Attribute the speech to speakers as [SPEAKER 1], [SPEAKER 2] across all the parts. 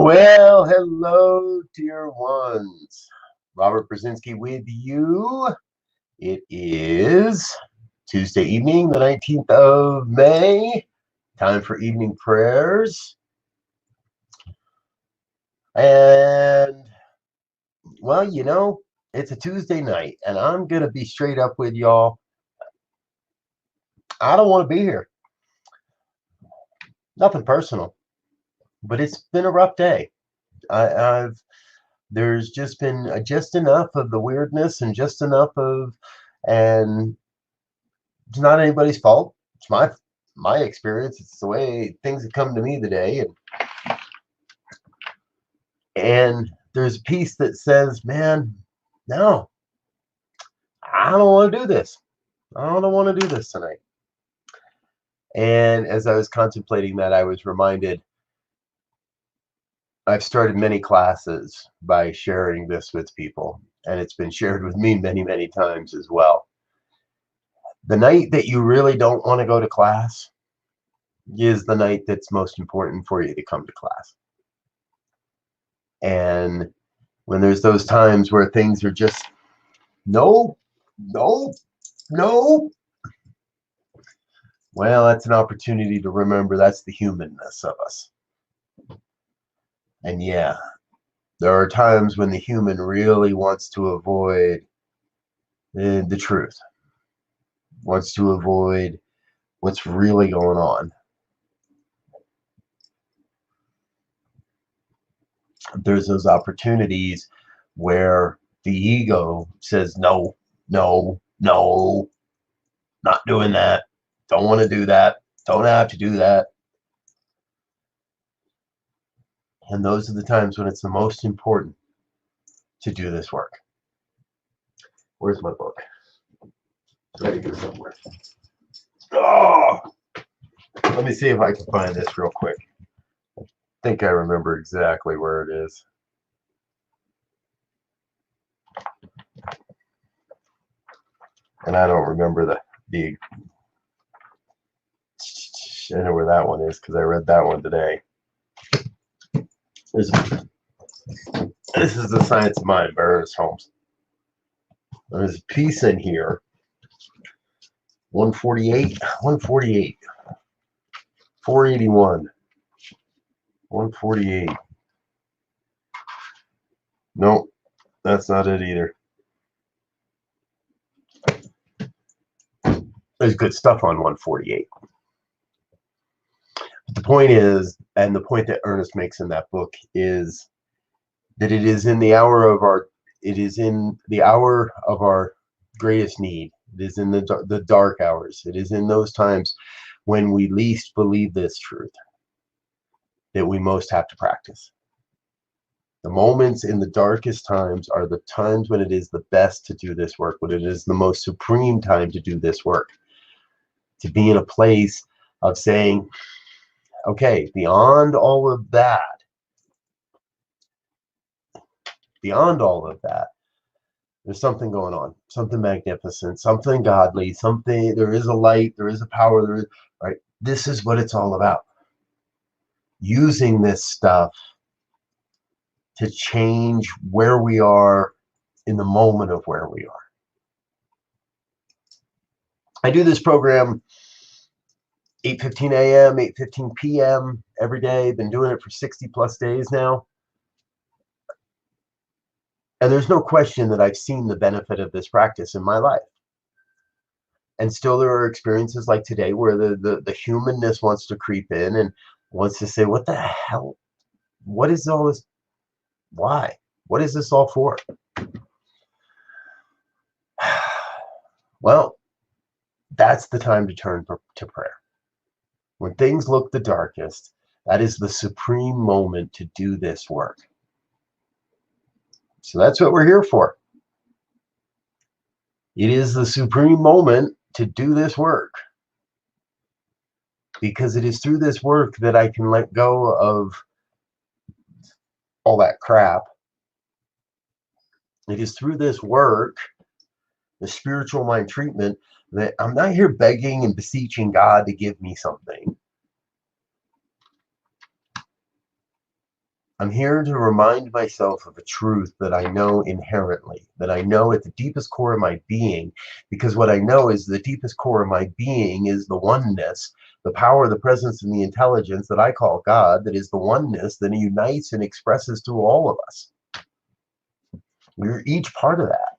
[SPEAKER 1] Well, hello, dear ones. Robert Brzezinski with you. It is Tuesday evening, the 19th of May. Time for evening prayers. And, well, it's a Tuesday night, and I'm going to be straight up with y'all. I don't want to be here. Nothing personal, but it's been a rough day. There's just been just enough of the weirdness and just enough of, and it's not anybody's fault. It's my experience. It's the way things have come to me today, and there's a piece that says, "Man, no, I don't want to do this. I don't want to do this tonight." And as I was contemplating that, I was reminded I've started many classes by sharing this with people, and it's been shared with me many, many times as well. The night that you really don't want to go to class is the night that's most important for you to come to class. And when there's those times where things are just no, no, no, well, that's an opportunity to remember that's the humanness of us. And yeah, there are times when the human really wants to avoid the truth, wants to avoid what's really going on. There's those opportunities where the ego says, no, no, no, not doing that. Don't want to do that. Don't have to do that. And those are the times when it's the most important to do this work. Where's my book? It's got to go somewhere. Oh! Let me see if I can find this real quick. I think I remember exactly where it is. And I don't remember the I know where that one is because I read that one today. This is The Science of Mind by Ernest Holmes. There's a piece in here, 148, 481, 148. Nope, that's not it either. There's good stuff on 148. But the point is, and the point that Ernest makes in that book is that it is in the hour of our greatest need. It is in the dark hours. It is in those times when we least believe this truth that we most have to practice. The moments in the darkest times are the times when it is the best to do this work, when it is the most supreme time to do this work. To be in a place of saying, okay, beyond all of that, there's something going on, something magnificent, something godly, something, there is a light, there is a power, right? This is what it's all about. Using this stuff to change where we are in the moment of where we are. I do this program 8:15 a.m., 8:15 p.m. every day. Been doing it for 60 plus days now. And there's no question that I've seen the benefit of this practice in my life. And still there are experiences like today where the humanness wants to creep in and wants to say, what the hell? What is all this? Why? What is this all for? Well, that's the time to turn to prayer. When things look the darkest, that is the supreme moment to do this work. So that's what we're here for. It is the supreme moment to do this work. Because it is through this work that I can let go of all that crap. It is through this work, the spiritual mind treatment, that I'm not here begging and beseeching God to give me something. I'm here to remind myself of a truth that I know inherently, that I know at the deepest core of my being, because what I know is the deepest core of my being is the oneness, the power, the presence, and the intelligence that I call God, that is the oneness that unites and expresses to all of us. We're each part of that.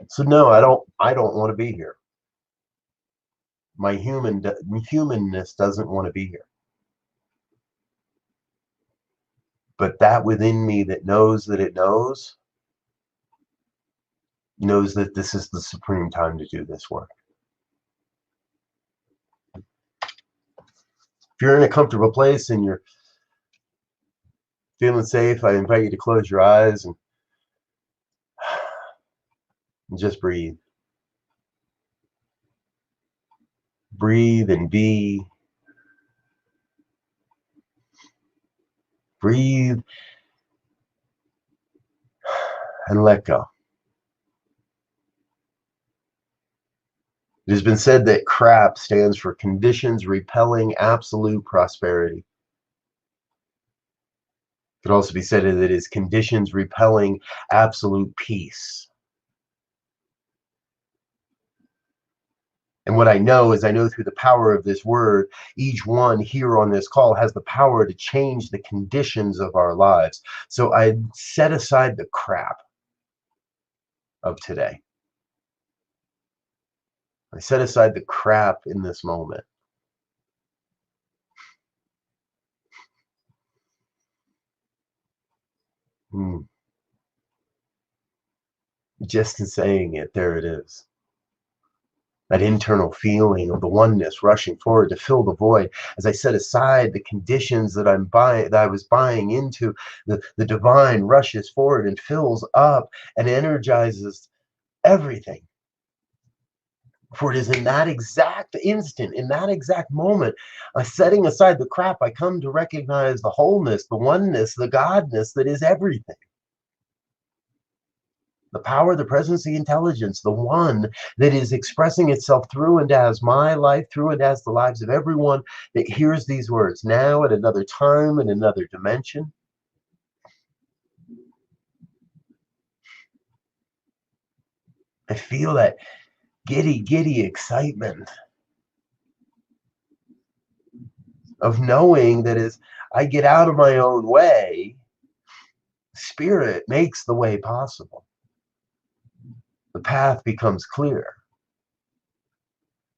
[SPEAKER 1] So no, I don't want to be here. My humanness doesn't want to be here. But that within me that knows that it knows that this is the supreme time to do this work. If you're in a comfortable place and you're feeling safe, I invite you to close your eyes and just breathe. Breathe and be. Breathe and let go. It has been said that CRAP stands for conditions repelling absolute prosperity. It could also be said that it is conditions repelling absolute peace. And what I know is I know through the power of this word, each one here on this call has the power to change the conditions of our lives. So I set aside the crap of today. I set aside the crap in this moment. Just in saying it, there it is. That internal feeling of the oneness rushing forward to fill the void. As I set aside the conditions that I was buying into, the divine rushes forward and fills up and energizes everything. For it is in that exact instant, in that exact moment, setting aside the crap, I come to recognize the wholeness, the oneness, the godness that is everything. The power, the presence, the intelligence, the one that is expressing itself through and as my life, through and as the lives of everyone that hears these words now, at another time, in another dimension. I feel that giddy excitement of knowing that as I get out of my own way, Spirit makes the way possible. The path becomes clear.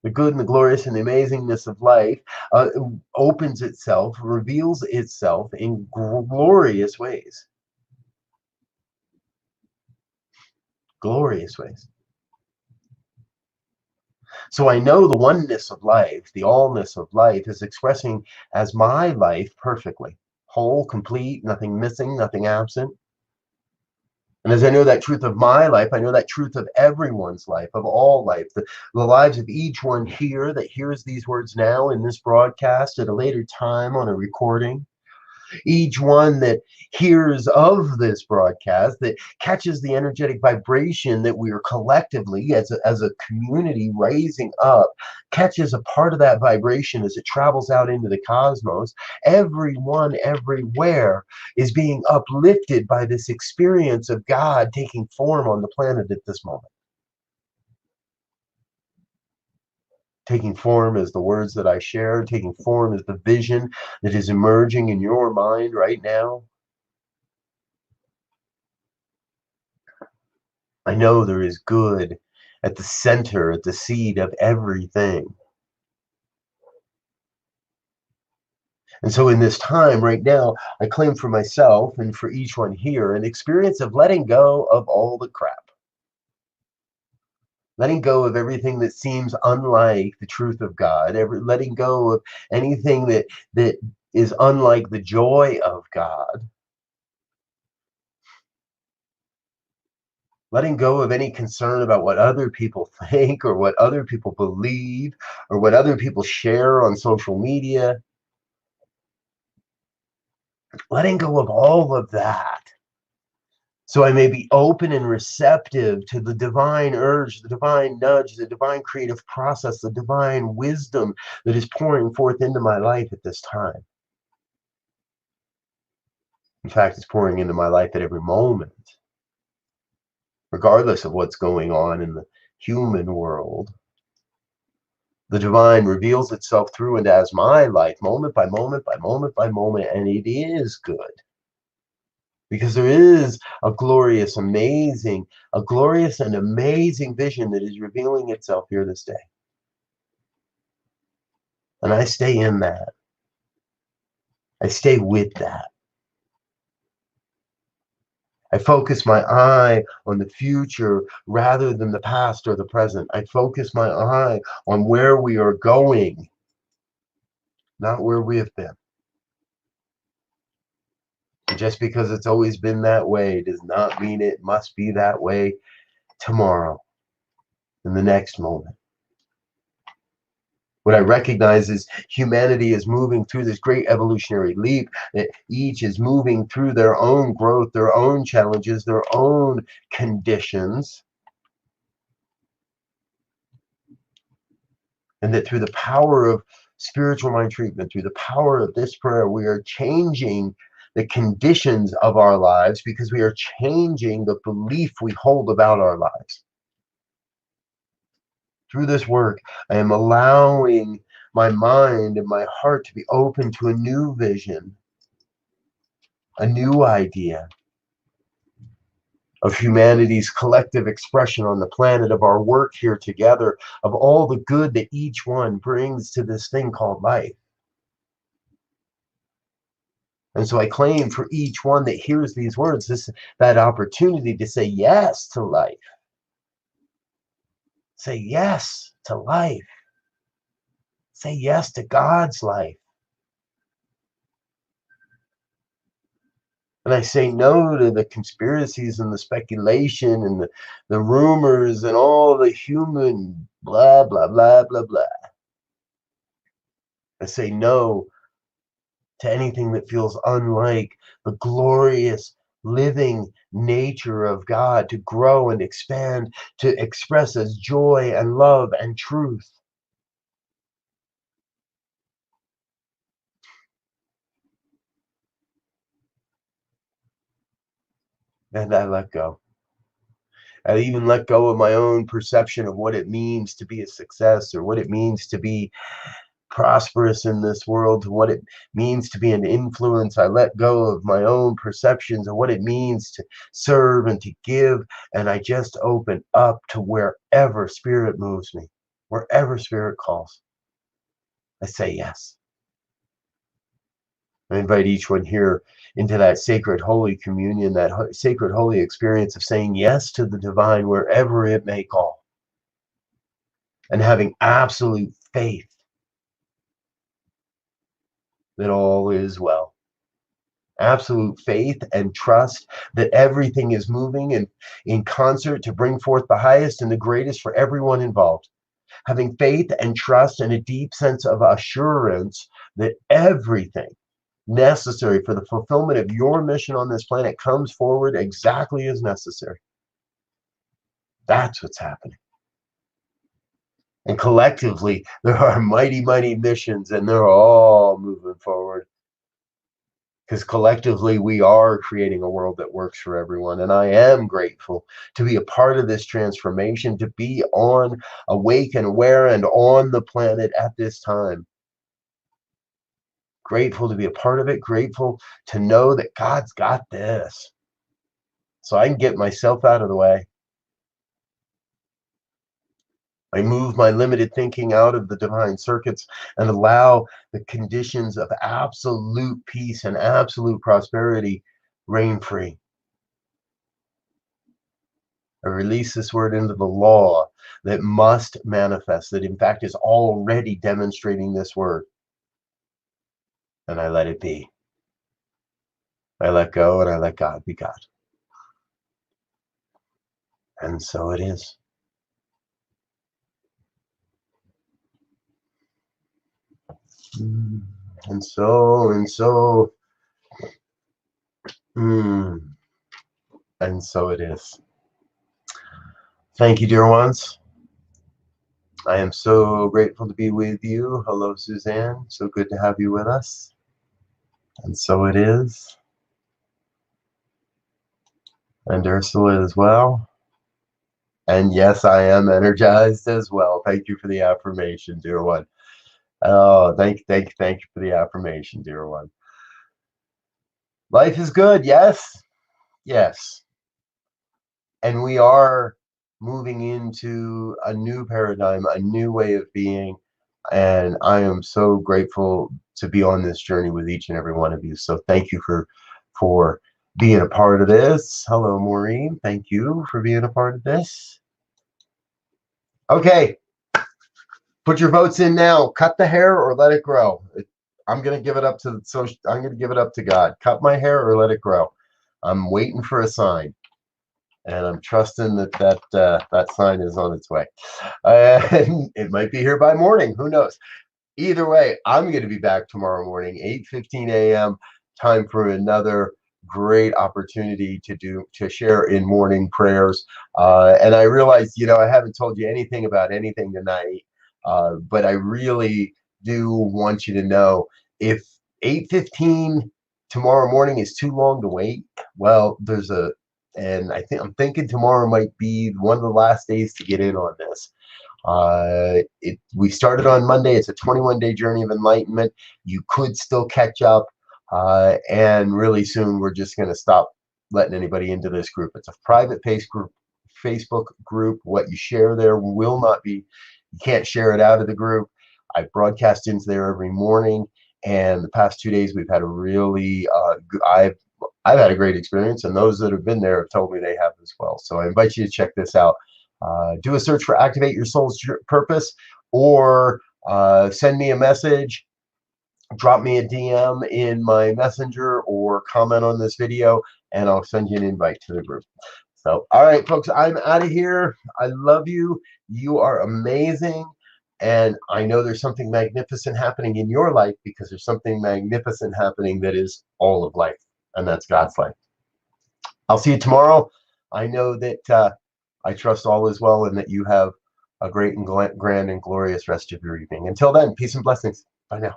[SPEAKER 1] The good and the glorious and the amazingness of life opens itself, reveals itself in glorious ways. Glorious ways. So I know the oneness of life, the allness of life is expressing as my life perfectly. Whole, complete, nothing missing, nothing absent. And as I know that truth of my life, I know that truth of everyone's life, of all life, the lives of each one here that hears these words now in this broadcast at a later time on a recording. Each one that hears of this broadcast, that catches the energetic vibration that we are collectively as a community raising up, catches a part of that vibration as it travels out into the cosmos. Everyone everywhere is being uplifted by this experience of God taking form on the planet at this moment. Taking form as the words that I share, taking form as the vision that is emerging in your mind right now. I know there is good at the center, at the seed of everything. And so in this time right now, I claim for myself and for each one here an experience of letting go of all the crap. Letting go of everything that seems unlike the truth of God, letting go of anything that is unlike the joy of God. Letting go of any concern about what other people think or what other people believe or what other people share on social media. Letting go of all of that So I may be open and receptive to the divine urge, the divine nudge, the divine creative process, the divine wisdom that is pouring forth into my life at this time. In fact, it's pouring into my life at every moment, regardless of what's going on in the human world. The divine reveals itself through and as my life, moment by moment by moment by moment, and it is good. Because there is a glorious and amazing vision that is revealing itself here this day. And I stay in that. I stay with that. I focus my eye on the future rather than the past or the present. I focus my eye on where we are going, not where we have been. And just because it's always been that way does not mean it must be that way tomorrow, in the next moment. What I recognize is humanity is moving through this great evolutionary leap, that each is moving through their own growth, their own challenges, their own conditions. And that through the power of spiritual mind treatment, through the power of this prayer, we are changing the conditions of our lives because we are changing the belief we hold about our lives. Through this work, I am allowing my mind and my heart to be open to a new vision, a new idea of humanity's collective expression on the planet, of our work here together, of all the good that each one brings to this thing called life. And so I claim for each one that hears these words, that opportunity to say yes to life. Say yes to life. Say yes to God's life. And I say no to the conspiracies and the speculation and the rumors and all the human blah, blah, blah, blah, blah. I say no to anything that feels unlike the glorious living nature of God, to grow and expand, to express as joy and love and truth. And I let go. I even let go of my own perception of what it means to be a success, or what it means to be prosperous in this world, to what it means to be an influence. I let go of my own perceptions of what it means to serve and to give, and I just open up to wherever spirit moves me, wherever spirit calls. I say yes. I invite each one here into that sacred holy communion, that sacred holy experience of saying yes to the divine wherever it may call, and having absolute faith that all is well. Absolute faith and trust that everything is moving in concert to bring forth the highest and the greatest for everyone involved. Having faith and trust and a deep sense of assurance that everything necessary for the fulfillment of your mission on this planet comes forward exactly as necessary. That's what's happening. And collectively, there are mighty, mighty missions, and they're all moving forward. Because collectively, we are creating a world that works for everyone. And I am grateful to be a part of this transformation, to be awake and aware and on the planet at this time. Grateful to be a part of it, grateful to know that God's got this. So I can get myself out of the way. I move my limited thinking out of the divine circuits and allow the conditions of absolute peace and absolute prosperity reign free. I release this word into the law that must manifest, that in fact is already demonstrating this word. And I let it be. I let go and I let God be God. And so it is. And so. And so it is. Thank you, dear ones. I am so grateful to be with you. Hello, Suzanne. So good to have you with us. And so it is. And Ursula as well. And yes, I am energized as well. Thank you for the affirmation, dear one. Oh, thank you for the affirmation, dear one. Life is good, yes, yes. And we are moving into a new paradigm, a new way of being. And I am so grateful to be on this journey with each and every one of you. So thank you for being a part of this. Hello, Maureen. Thank you for being a part of this. Okay, put your votes in now. Cut the hair or let it grow. I'm gonna give it up to I'm gonna give it up to God. Cut my hair or let it grow. I'm waiting for a sign, and I'm trusting that sign is on its way. It might be here by morning. Who knows? Either way, I'm going to be back tomorrow morning, 8:15 a.m. Time for another great opportunity to share in morning prayers. And I realized, I haven't told you anything about anything tonight, but I really do want you to know if 8:15 tomorrow morning is too long to wait. Well, and I'm thinking tomorrow might be one of the last days to get in on this. We started on Monday. It's a 21-day journey of enlightenment. You could still catch up, and really soon we're just going to stop letting anybody into this group. It's a private Facebook group. What you share there will not be. You can't share it out of the group. I broadcast into there every morning, and the past 2 days we've had a really I've had a great experience, and those that have been there have told me they have as well. So I invite you to check this out. Do a search for Activate Your Soul's Purpose, or send me a message, drop me a DM in my messenger, or comment on this video, and I'll send you an invite to the group. So, all right, folks, I'm out of here. I love you. You are amazing. And I know there's something magnificent happening in your life, because there's something magnificent happening that is all of life, and that's God's life. I'll see you tomorrow. I know that I trust all is well, and that you have a great and grand and glorious rest of your evening. Until then, peace and blessings. Bye now.